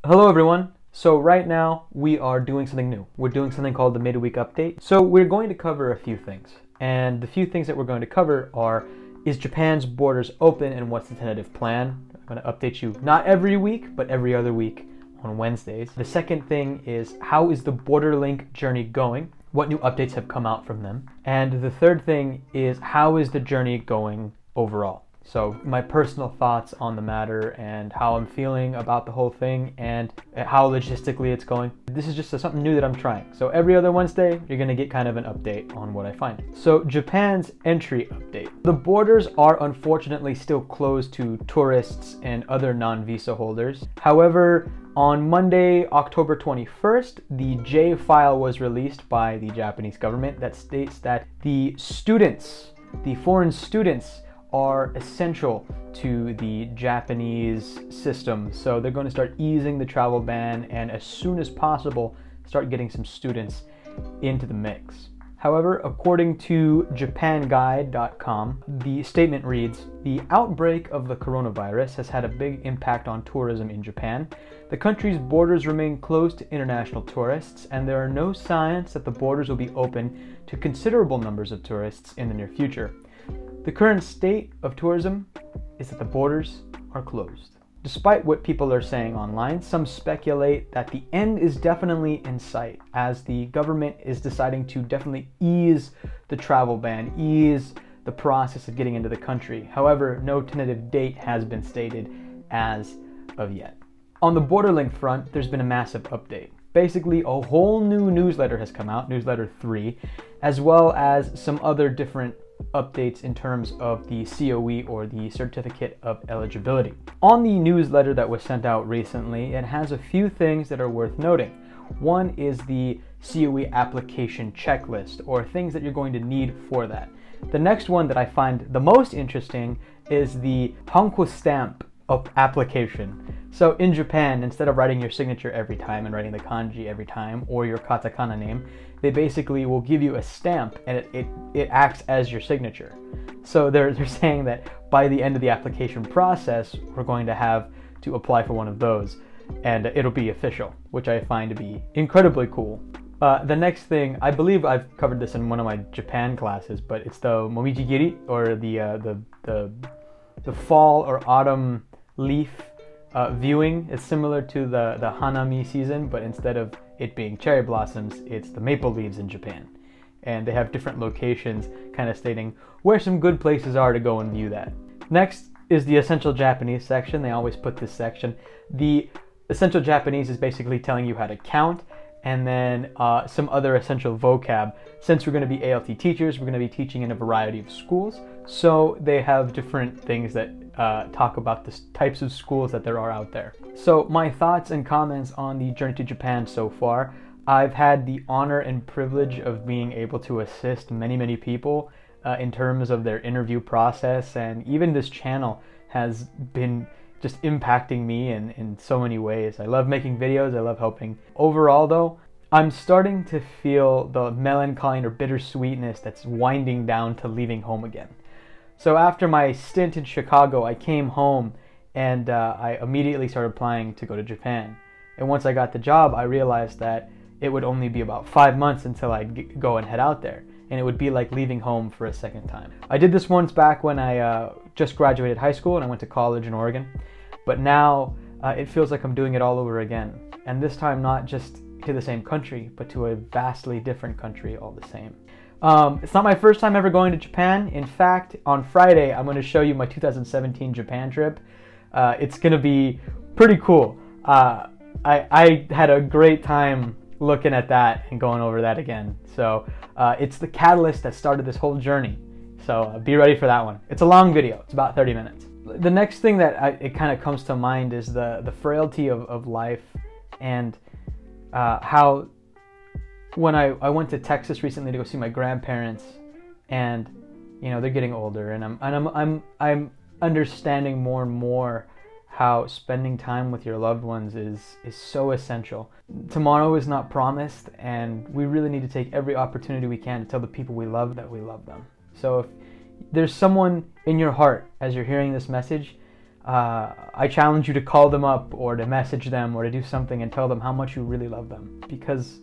Hello everyone. So right now we are doing something new. We're doing something called the midweek update. So we're going to cover a few things. And the few things that we're going to cover are, is Japan's borders open and what's the tentative plan? I'm going to update you not every week, but every other week on Wednesdays. The second thing is, how is the Borderlink journey going? What new updates have come out from them? And the third thing is, how is the journey going overall? So my personal thoughts on the matter and how I'm feeling about the whole thing and how logistically it's going. This is just something new that I'm trying. So every other Wednesday, you're gonna get kind of an update on what I find. So Japan's entry update. The borders are unfortunately still closed to tourists and other non-visa holders. However, on Monday, October 21st, the J file was released by the Japanese government that states that the foreign students are essential to the Japanese system. So they're going to start easing the travel ban and as soon as possible start getting some students into the mix. However, according to japanguide.com, the statement reads, "The outbreak of the coronavirus has had a big impact on tourism in Japan. The country's borders remain closed to international tourists, and there are no signs that the borders will be open to considerable numbers of tourists in the near future. The current state of tourism is that the borders are closed." Despite what people are saying online, some speculate that the end is definitely in sight, as the government is deciding to definitely ease the travel ban, ease the process of getting into the country. However, no tentative date has been stated as of yet. On the Borderlink front, there's been a massive update. Basically, a whole new newsletter has come out, newsletter 3, as well as some other different updates in terms of the COE, or the Certificate of Eligibility. On the newsletter that was sent out recently, it has a few things that are worth noting. One is the COE application checklist, or things that you're going to need for that. The next one that I find the most interesting is the Hanko stamp of application. So in Japan, instead of writing your signature every time and writing the kanji every time, or your katakana name, they basically will give you a stamp and it acts as your signature. So they're saying that by the end of the application process, we're going to have to apply for one of those and it'll be official, which I find to be incredibly cool. The next thing, I believe I've covered this in one of my Japan classes, but it's the momijigiri, or the fall or autumn leaf viewing. Is similar to the hanami season, but instead of it being cherry blossoms, it's the maple leaves in Japan. And they have different locations kind of stating where some good places are to go and view that. Next is the Essential Japanese section. They always put this section. The Essential Japanese is basically telling you how to count, and then some other essential vocab. Since we're going to be ALT teachers, we're going to be teaching in a variety of schools, so they have different things that talk about the types of schools that there are out there. So my thoughts and comments on the journey to Japan so far. I've had the honor and privilege of being able to assist many people in terms of their interview process, and even this channel has been just impacting me in so many ways. I love making videos, I love helping. Overall though, I'm starting to feel the melancholy or bittersweetness that's winding down to leaving home again. So after my stint in Chicago, I came home and I immediately started applying to go to Japan. And once I got the job, I realized that it would only be about 5 months until I'd go and head out there. And it would be like leaving home for a second time. I did this once back when I just graduated high school and I went to college in Oregon. But now it feels like I'm doing it all over again. And this time not just to the same country, but to a vastly different country all the same. It's not my first time ever going to Japan. In fact, on Friday, I'm going to show you my 2017 Japan trip. It's going to be pretty cool. I had a great time looking at that and going over that again. So it's the catalyst that started this whole journey. So be ready for that one. It's a long video. It's about 30 minutes. The next thing that it kind of comes to mind is the frailty of life, and how when I went to Texas recently to go see my grandparents, and you know, they're getting older, and I'm understanding more and more how spending time with your loved ones is so essential. Tomorrow is not promised, and we really need to take every opportunity we can to tell the people we love that we love them. So if there's someone in your heart as you're hearing this message, I challenge you to call them up or to message them or to do something and tell them how much you really love them, because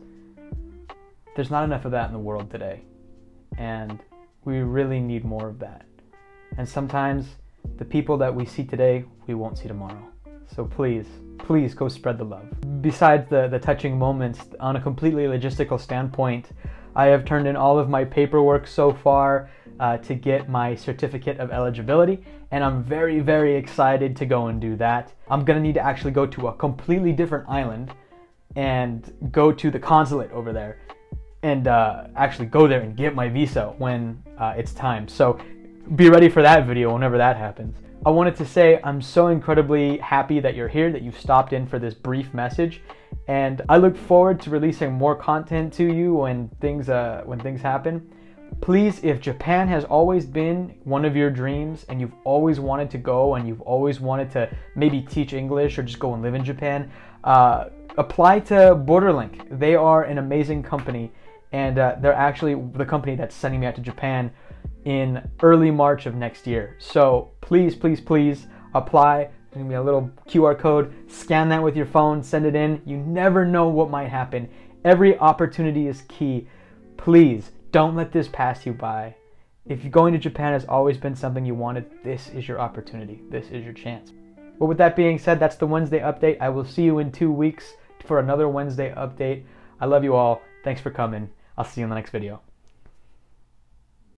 there's not enough of that in the world today, and we really need more of that. And sometimes the people that we see today, we won't see tomorrow. So please, please go spread the love. Besides the touching moments, on a completely logistical standpoint, I have turned in all of my paperwork so far to get my certificate of eligibility, and I'm very, very excited to go and do that. I'm gonna need to actually go to a completely different island and go to the consulate over there and actually go there and get my visa when it's time. So be ready for that video whenever that happens. I wanted to say I'm so incredibly happy that you're here, that you stopped in for this brief message, and I look forward to releasing more content to you when things happen. Please, if Japan has always been one of your dreams and you've always wanted to go and you've always wanted to maybe teach English or just go and live in Japan, apply to Borderlink. They are an amazing company, and they're actually the company that's sending me out to Japan in early March of next year. So please, please, please apply. There's gonna be a little QR code. Scan that with your phone, send it in. You never know what might happen. Every opportunity is key. Please don't let this pass you by. If going to Japan has always been something you wanted, this is your opportunity. This is your chance. Well, with that being said, that's the Wednesday update. I will see you in 2 weeks for another Wednesday update. I love you all. Thanks for coming. I'll see you in the next video.